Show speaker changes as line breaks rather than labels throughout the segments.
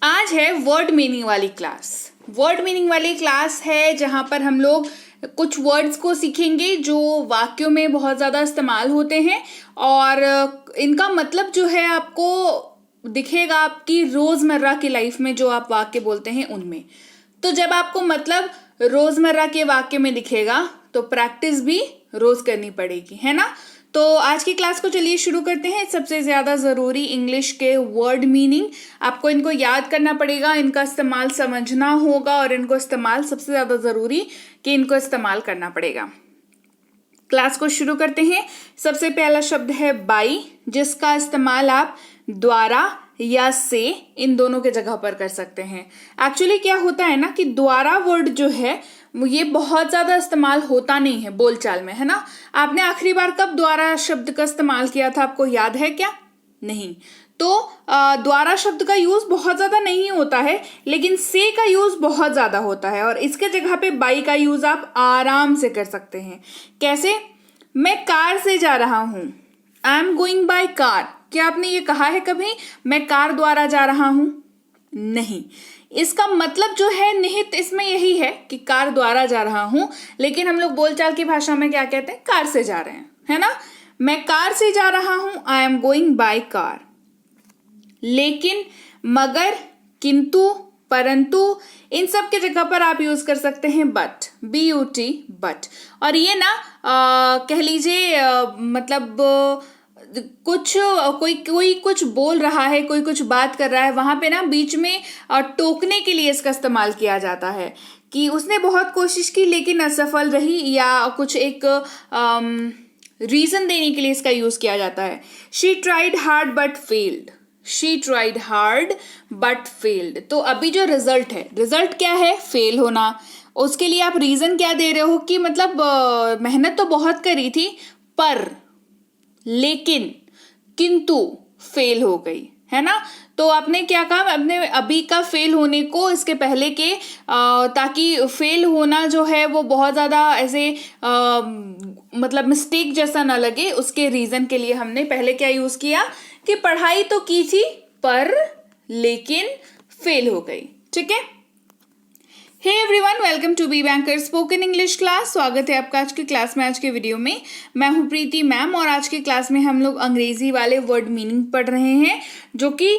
आज है word meaning वाली क्लास। वर्ड मीनिंग वाली क्लास है जहाँ पर हम लोग कुछ वर्ड्स को सीखेंगे जो वाक्यों में बहुत ज़्यादा इस्तेमाल होते हैं और इनका मतलब जो है आपको दिखेगा आपकी रोज़मर्रा की लाइफ में जो आप वाक्य बोलते हैं उनमें। तो जब आपको मतलब रोज़मर्रा के वाक्य में दिखेगा तो प्रैक्टिस भी रोज़ करनी पड़ेगी, है ना। तो आज की क्लास को चलिए शुरू करते हैं। सबसे ज़्यादा ज़रूरी इंग्लिश के वर्ड मीनिंग, आपको इनको याद करना पड़ेगा, इनका इस्तेमाल समझना होगा और इनको इस्तेमाल सबसे ज़्यादा ज़रूरी कि इनको इस्तेमाल करना पड़ेगा। क्लास को शुरू करते हैं। सबसे पहला शब्द है बाई, जिसका इस्तेमाल आप द्वारा या से इन दोनों के जगह पर कर सकते हैं। एक्चुअली क्या होता है ना कि द्वारा वर्ड जो है ये बहुत ज़्यादा इस्तेमाल होता नहीं है बोलचाल में, है ना। आपने आखिरी बार कब द्वारा शब्द का इस्तेमाल किया था, आपको याद है क्या? नहीं। तो द्वारा शब्द का यूज बहुत ज़्यादा नहीं होता है, लेकिन से का यूज बहुत ज़्यादा होता है और इसके जगह पे बाई का यूज आप आराम से कर सकते हैं। कैसे? मैं कार से जा रहा हूं, I am going by car. क्या आपने ये कहा है कभी मैं कार द्वारा जा रहा हूं? नहीं। इसका मतलब जो है निहित इसमें यही है कि कार द्वारा जा रहा हूं, लेकिन हम लोग बोलचाल की भाषा में क्या कहते हैं? कार से जा रहे हैं, है ना। मैं कार से जा रहा हूं, I am going by car. लेकिन, मगर, किंतु, परंतु, इन सब के जगह पर आप यूज कर सकते हैं बट, BUT, बट। और ये ना कह लीजिए मतलब कोई कुछ बोल रहा है, कोई कुछ बात कर रहा है, वहां पे ना बीच में टोकने के लिए इसका इस्तेमाल किया जाता है कि उसने बहुत कोशिश की लेकिन असफल रही, या कुछ एक रीजन देने के लिए इसका यूज किया जाता है। She tried hard but failed, she tried hard but failed. तो अभी जो रिजल्ट है, रिजल्ट क्या है? फेल होना। उसके लिए आप रीजन क्या दे रहे हो कि मतलब मेहनत तो बहुत करी थी पर, लेकिन, किंतु फेल हो गई, है ना। तो आपने क्या कहा? अपने अभी का फेल होने को इसके पहले के ताकि फेल होना जो है वो बहुत ज़्यादा ऐसे मतलब मिस्टेक जैसा ना लगे, उसके रीज़न के लिए हमने पहले क्या यूज़ किया कि पढ़ाई तो की थी पर लेकिन फेल हो गई। ठीक है। Hey everyone, welcome to B banker spoken English class. स्वागत है आपका आज की क्लास में। आज के वीडियो में मैं हूं प्रीति मैम और आज की क्लास में हम लोग अंग्रेजी वाले वर्ड मीनिंग पढ़ रहे हैं जो कि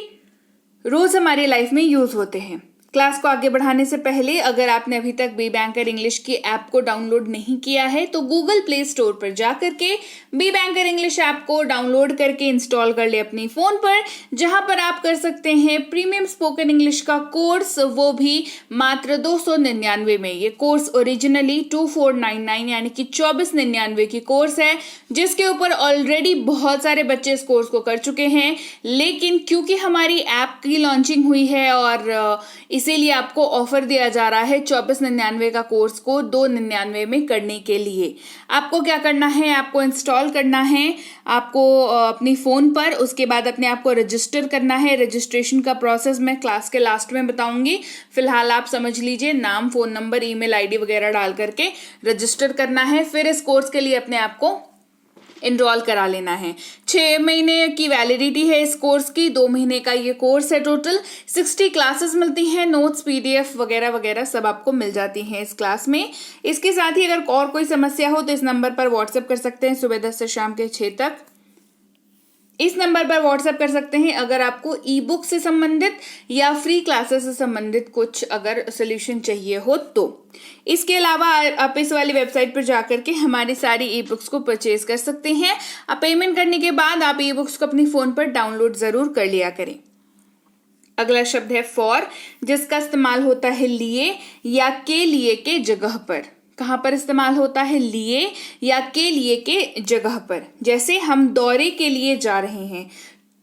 रोज हमारी लाइफ में यूज होते हैं। क्लास को आगे बढ़ाने से पहले अगर आपने अभी तक बी बैंकर इंग्लिश की ऐप को डाउनलोड नहीं किया है तो गूगल प्ले स्टोर पर जा करके बी बैंकर इंग्लिश ऐप को डाउनलोड करके इंस्टॉल कर ले अपनी फोन पर, जहां पर आप कर सकते हैं प्रीमियम स्पोकन इंग्लिश का कोर्स, वो भी मात्र 299 में। ये कोर्स ओरिजिनली 2499 यानी कि 2499 की कोर्स है, जिसके ऊपर ऑलरेडी बहुत सारे बच्चे इस कोर्स को कर चुके हैं, लेकिन क्योंकि हमारी ऐप की लॉन्चिंग हुई है और इसीलिए आपको ऑफर दिया जा रहा है 2499 का कोर्स को 299 में करने के लिए। आपको क्या करना है? आपको इंस्टॉल करना है आपको अपनी फोन पर, उसके बाद अपने आप को रजिस्टर करना है। रजिस्ट्रेशन का प्रोसेस मैं क्लास के लास्ट में बताऊंगी, फिलहाल आप समझ लीजिए। नाम, फोन नंबर, ईमेल आईडी वगैरह डाल करके रजिस्टर करना है, फिर इस कोर्स के लिए अपने आप को इनरोल करा लेना है। 6 महीने की वैलिडिटी है इस कोर्स की, 2 महीने का ये कोर्स है। टोटल 60 क्लासेस मिलती हैं, नोट्स, PDF वगैरह वगैरह सब आपको मिल जाती हैं इस क्लास में। इसके साथ ही अगर और कोई समस्या हो तो इस नंबर पर व्हाट्सएप कर सकते हैं सुबह 10 से शाम के 6 तक। इस नंबर पर व्हाट्सएप कर सकते हैं अगर आपको ई बुक से संबंधित या फ्री क्लासेस से संबंधित कुछ अगर सोल्यूशन चाहिए हो तो। इसके अलावा आप इस वाली वेबसाइट पर जाकर के हमारी सारी ई बुक्स को परचेज कर सकते हैं। अब पेमेंट करने के बाद आप ई बुक्स को अपनी फोन पर डाउनलोड जरूर कर लिया करें। अगला शब्द है फॉर, जिसका इस्तेमाल होता है लिए या के लिए के जगह पर। कहां पर इस्तेमाल होता है? लिए या के लिए के जगह पर। जैसे हम दौरे के लिए जा रहे हैं,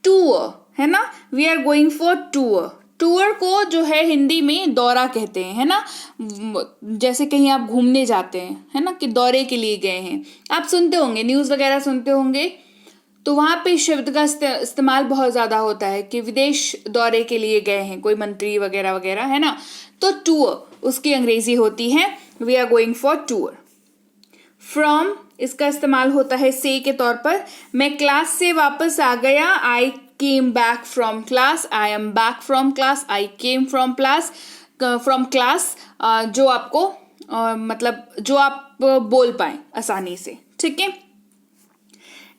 टूर, है ना। We are going for tour. Tour को जो है हिंदी में दौरा कहते हैं, है ना। जैसे कहीं आप घूमने जाते हैं, है ना, कि दौरे के लिए गए हैं। आप सुनते होंगे, न्यूज वगैरह सुनते होंगे, तो वहां पे शब्द का इस्तेमाल बहुत ज्यादा होता है कि विदेश दौरे के लिए गए हैं कोई मंत्री वगैरह वगैरह, है ना। तो टूर उसकी अंग्रेजी होती है we are going for tour. From, इसका इस्तेमाल होता है से के तौर पर। मैं क्लास से वापस आ गया, I came back from class, I am back from class, I came from class, जो आपको मतलब जो आप बोल पाए आसानी से, ठीक है।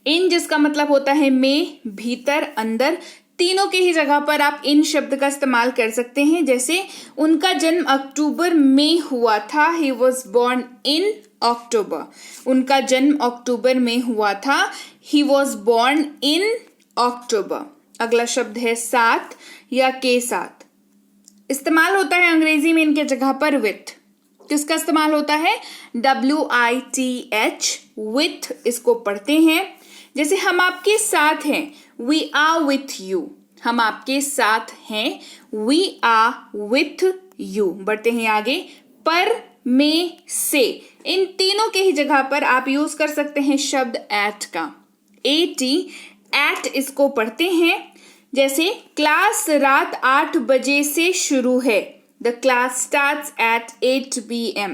इन जिसका मतलब होता है में, भीतर, अंदर, तीनों के ही जगह पर आप इन शब्द का इस्तेमाल कर सकते हैं। जैसे उनका जन्म अक्टूबर में हुआ था, ही वॉज बोर्न इन अक्टूबर। उनका जन्म अक्टूबर में हुआ था, ही वॉज बोर्न इन अक्टूबर। अगला शब्द है साथ या के साथ। इस्तेमाल होता है अंग्रेजी में इनके जगह पर विथ। किसका इस्तेमाल होता है? WITH, विथ इसको पढ़ते हैं। जैसे हम आपके साथ हैं, वी आर विथ यू। हम आपके साथ हैं, वी आर विथ यू। बढ़ते हैं आगे। पर, में, से, इन तीनों के ही जगह पर आप यूज कर सकते हैं शब्द एट का। AT, एट इसको पढ़ते हैं। जैसे क्लास रात 8 बजे से शुरू है, the class starts at 8 PM।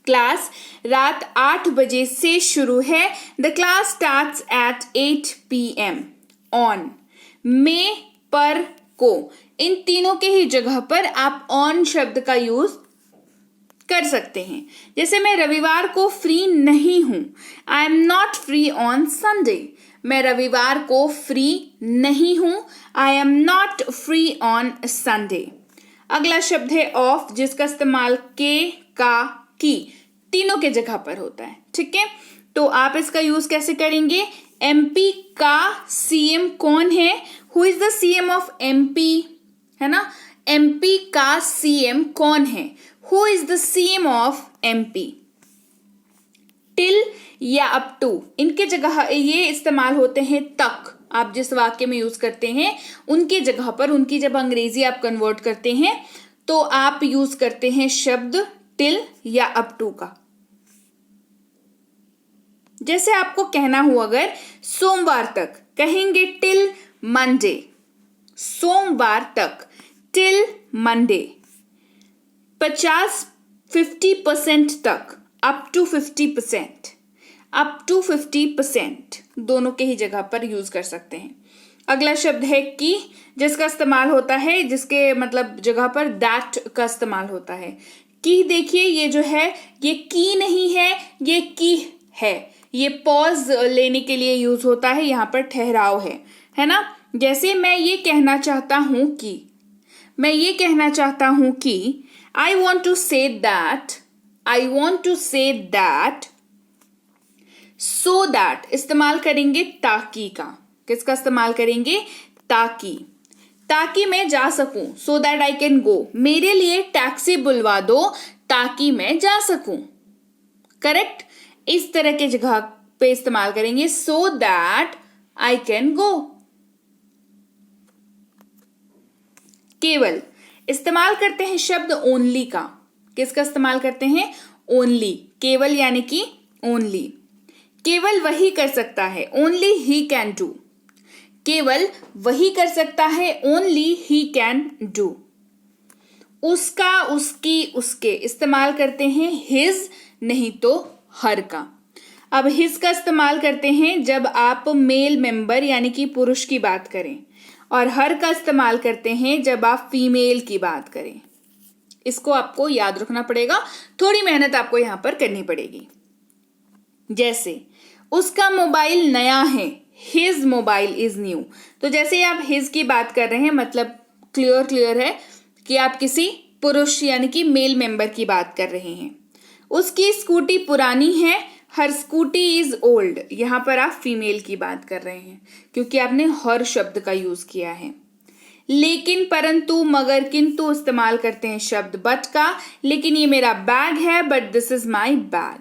Class रात 8 बजे से शुरू है, the class starts at 8 PM। On, में, पर, को, इन तीनों के ही जगह पर आप ऑन शब्द का यूज कर सकते हैं। जैसे मैं रविवार को फ्री नहीं हूं, I am not free on Sunday. मैं रविवार को फ्री नहीं हूं, I am not free on Sunday. अगला शब्द है ऑफ, जिसका इस्तेमाल के, का, की, तीनों के जगह पर होता है, ठीक है। तो आप इसका यूज कैसे करेंगे? MP का CM कौन है? Who is the CM of MP, है ना। MP का CM कौन है? Who is the CM of MP। Till या अप टू, इनके जगह ये इस्तेमाल होते हैं तक। आप जिस वाक्य में यूज करते हैं उनके जगह पर, उनकी जब अंग्रेजी आप कन्वर्ट करते हैं तो आप यूज करते हैं शब्द टिल या अप टू का। जैसे आपको कहना हो अगर सोमवार तक, कहेंगे टिल मंडे। सोमवार तक, टिल मंडे। 50% तक, अप टू 50%। अप टू 50% दोनों के ही जगह पर यूज कर सकते हैं। अगला शब्द है की, जिसका इस्तेमाल होता है, जिसके मतलब जगह पर दैट का इस्तेमाल होता है। की देखिए, ये जो है ये की नहीं है, ये की है। ये पॉज लेने के लिए यूज होता है, यहां पर ठहराव है ना। जैसे मैं ये कहना चाहता हूं कि, मैं ये कहना चाहता हूं कि I want to say that, I want to say that, so that इस्तेमाल करेंगे ताकि का। किसका इस्तेमाल करेंगे? ताकि। ताकि मैं जा सकूं, so that I can go. मेरे लिए टैक्सी बुलवा दो ताकि मैं जा सकूं। करेक्ट। इस तरह के जगह पे इस्तेमाल करेंगे, so that I can go. केवल इस्तेमाल करते हैं शब्द ओनली का। किसका इस्तेमाल करते हैं? ओनली। केवल यानी कि ओनली। केवल वही कर सकता है, ओनली ही कैन डू। केवल वही कर सकता है, ओनली ही कैन डू। उसका, उसकी, उसके इस्तेमाल करते हैं हिज नहीं तो हर का। अब हिज का इस्तेमाल करते हैं जब आप मेल मेंबर यानी कि पुरुष की बात करें, और हर का इस्तेमाल करते हैं जब आप फीमेल की बात करें। इसको आपको याद रखना पड़ेगा, थोड़ी मेहनत आपको यहां पर करनी पड़ेगी। जैसे उसका मोबाइल नया है, हिज मोबाइल इज न्यू। तो जैसे आप हिज की बात कर रहे हैं, मतलब क्लियर है कि आप किसी पुरुष यानी कि मेल मेंबर की बात कर रहे हैं। उसकी स्कूटी पुरानी है, हर स्कूटी इज ओल्ड। यहां पर आप फीमेल की बात कर रहे हैं क्योंकि आपने हर शब्द का यूज किया है। लेकिन, परंतु, मगर, किंतु इस्तेमाल करते हैं शब्द बट का। लेकिन ये मेरा बैग है, but this is my bag.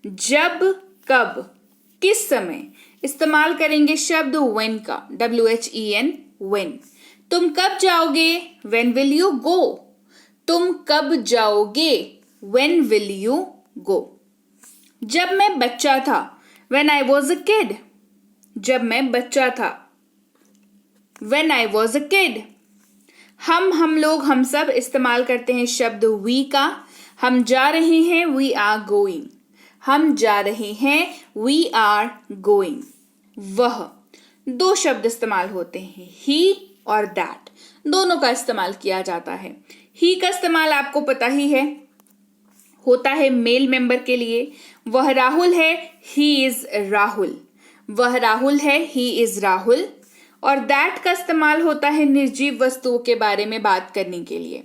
जब, कब, किस समय इस्तेमाल करेंगे शब्द when का, WHEN, when। तुम कब जाओगे? when will you go। तुम कब जाओगे? when will you go। जब मैं बच्चा था, when I was a kid। जब मैं बच्चा था, when I was a kid। हम लोग, हम सब इस्तेमाल करते हैं शब्द we का। हम जा रहे हैं, we are going। हम जा रहे हैं, we are going। वह, दो शब्द इस्तेमाल होते हैं, ही और दैट, दोनों का इस्तेमाल किया जाता है। ही का इस्तेमाल आपको पता ही है, होता है मेल मेंबर के लिए। वह राहुल है, ही इज राहुल। वह राहुल है, ही इज राहुल। और दैट का इस्तेमाल होता है निर्जीव वस्तुओं के बारे में बात करने के लिए।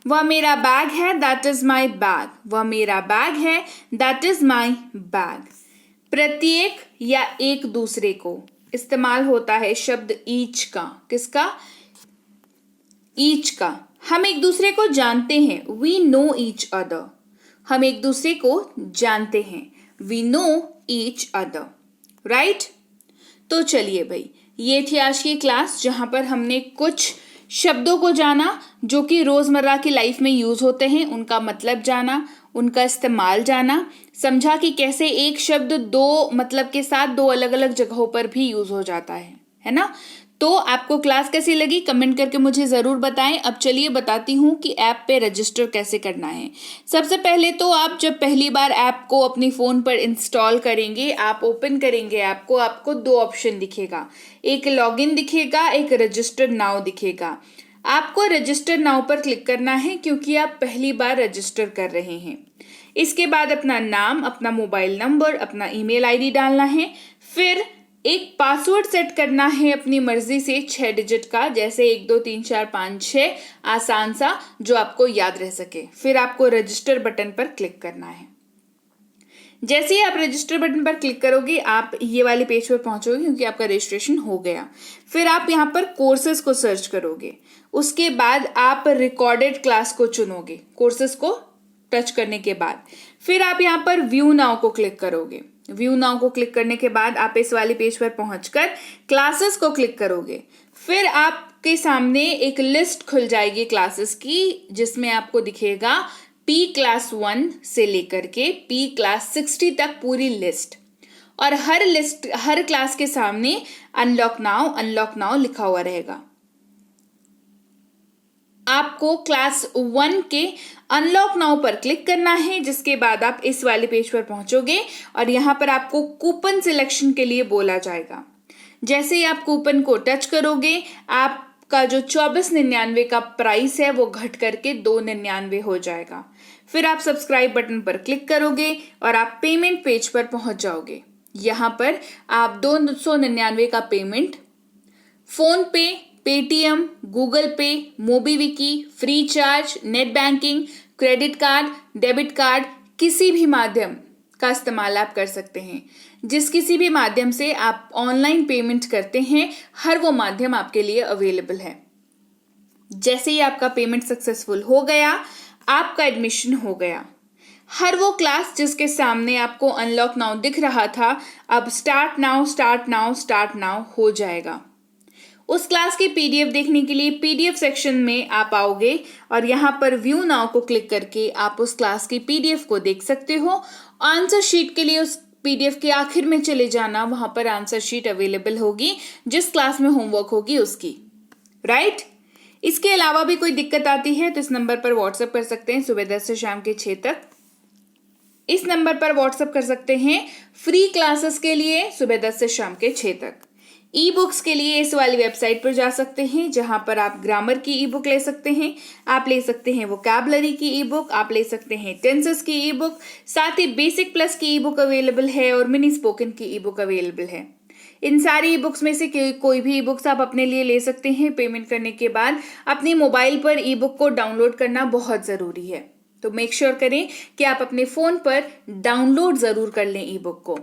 वह मेरा बैग है, दैट इज माई बैग। वह मेरा बैग है, दैट इज माई बैग। प्रत्येक या एक दूसरे को इस्तेमाल होता है शब्द ईच का। किसका? ईच का। हम एक दूसरे को जानते हैं, वी नो ईच अदर। हम एक दूसरे को जानते हैं, we know each other, right. तो चलिए भाई, ये थी आज की क्लास जहां पर हमने कुछ शब्दों को जाना जो कि रोजमर्रा की लाइफ में यूज होते हैं, उनका मतलब जाना, उनका इस्तेमाल जाना, समझा कि कैसे एक शब्द दो मतलब के साथ दो अलग अलग जगहों पर भी यूज हो जाता है ना। तो आपको क्लास कैसी लगी कमेंट करके मुझे ज़रूर बताएं। अब चलिए बताती हूँ कि ऐप पे रजिस्टर कैसे करना है। सबसे पहले तो आप जब पहली बार ऐप को अपनी फ़ोन पर इंस्टॉल करेंगे, आप ओपन करेंगे ऐप को, आपको दो ऑप्शन दिखेगा, एक लॉगिन दिखेगा, एक रजिस्टर नाउ दिखेगा। आपको रजिस्टर नाउ पर क्लिक करना है क्योंकि आप पहली बार रजिस्टर कर रहे हैं। इसके बाद अपना नाम, अपना मोबाइल नंबर, अपना ईमेल आईडी डालना है। फिर एक पासवर्ड सेट करना है अपनी मर्जी से 6 डिजिट का, जैसे 1 2 3 4 5 6, आसान सा जो आपको याद रह सके। फिर आपको रजिस्टर बटन पर क्लिक करना है। जैसे ही आप रजिस्टर बटन पर क्लिक करोगे आप ये वाले पेज पर पहुंचोगे क्योंकि आपका रजिस्ट्रेशन हो गया। फिर आप यहाँ पर कोर्सेज को सर्च करोगे। उसके बाद आप रिकॉर्डेड क्लास को चुनोगे कोर्सेज को टच करने के बाद। फिर आप यहाँ पर व्यू नाउ को क्लिक करोगे। व्यू नाउ को क्लिक करने के बाद आप इस वाले पेज पर पहुंचकर क्लासेस को क्लिक करोगे। फिर आपके सामने एक लिस्ट खुल जाएगी क्लासेस की, जिसमें आपको दिखेगा पी क्लास 1 से लेकर के पी क्लास 60 तक पूरी लिस्ट। और हर क्लास के सामने अनलॉक नाउ लिखा हुआ रहेगा। आपको क्लास 1 के अनलॉक नाउ पर क्लिक करना है, जिसके बाद आप इस वाले पेज पर पहुंचोगे और यहाँ पर आपको कूपन सिलेक्शन के लिए बोला जाएगा। जैसे ही आप कूपन को टच करोगे आपका जो 24.99 का प्राइस है वो घट करके 2.99 हो जाएगा। फिर आप सब्सक्राइब बटन पर क्लिक करोगे और आप पेमेंट पेज पर पहुंच जाओगे। यहाँ पर आप 299 का payment PhonePe, Paytm, Google Pay, MobiKwik, Freecharge, net banking, credit card, debit card, किसी भी माध्यम का इस्तेमाल आप कर सकते हैं। जिस किसी भी माध्यम से आप ऑनलाइन पेमेंट करते हैं, हर वो माध्यम आपके लिए अवेलेबल है। जैसे ही आपका पेमेंट सक्सेसफुल हो गया, आपका एडमिशन हो गया। हर वो क्लास जिसके सामने आपको अनलॉक नाउ दिख रहा था, अब स्टार्ट नाउ हो जाएगा। उस क्लास की पीडीएफ देखने के लिए पीडीएफ सेक्शन में आप आओगे और यहाँ पर व्यू नाउ को क्लिक करके आप उस क्लास की पीडीएफ को देख सकते हो। आंसर शीट के लिए उस पीडीएफ के आखिर में चले जाना, वहां पर आंसर शीट अवेलेबल होगी जिस क्लास में होमवर्क होगी उसकी, राइट। इसके अलावा भी कोई दिक्कत आती है तो इस नंबर पर व्हाट्सएप कर सकते हैं सुबह 10 से शाम के 6 तक। इस नंबर पर व्हाट्सएप कर सकते हैं फ्री क्लासेस के लिए सुबह 10 से शाम के 6 तक। ई बुक्स के लिए इस वाली वेबसाइट पर जा सकते हैं जहां पर आप ग्रामर की ई बुक ले सकते हैं, आप ले सकते हैं वोकैबुलरी की ई बुक, आप ले सकते हैं टेंसेस की ई बुक, साथ ही बेसिक प्लस की ई बुक अवेलेबल है और मिनी स्पोकन की ई बुक अवेलेबल है। इन सारी ई बुक्स में से कोई भी ई बुक्स आप अपने लिए ले सकते हैं। पेमेंट करने के बाद अपने मोबाइल पर ई बुक को डाउनलोड करना बहुत ज़रूरी है, तो मेक श्योर करें कि आप अपने फ़ोन पर डाउनलोड ज़रूर कर लें ई बुक को।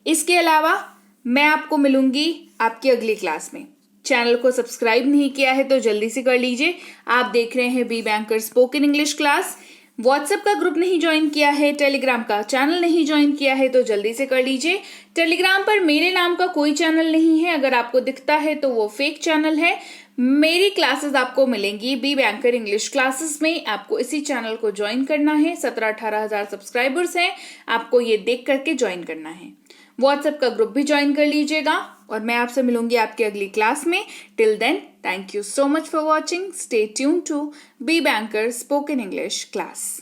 इसके अलावा मैं आपको मिलूंगी आपकी अगली क्लास में। चैनल को सब्सक्राइब नहीं किया है तो जल्दी से कर लीजिए। आप देख रहे हैं B banker spoken English class. WhatsApp का ग्रुप नहीं ज्वाइन किया है, टेलीग्राम का चैनल नहीं ज्वाइन किया है तो जल्दी से कर लीजिए। टेलीग्राम पर मेरे नाम का कोई चैनल नहीं है, अगर आपको दिखता है तो वो फेक चैनल है। मेरी क्लासेस आपको मिलेंगी बी बैंकर इंग्लिश क्लासेस में। आपको इसी चैनल को ज्वाइन करना है। 17-18 हजार सब्सक्राइबर्स हैं, आपको ये देख करके ज्वाइन करना है। व्हाट्सएप का ग्रुप भी ज्वाइन कर लीजिएगा और मैं आपसे मिलूंगी आपकी अगली क्लास में। Till then, thank you so much for watching. Stay tune to B banker spoken English class.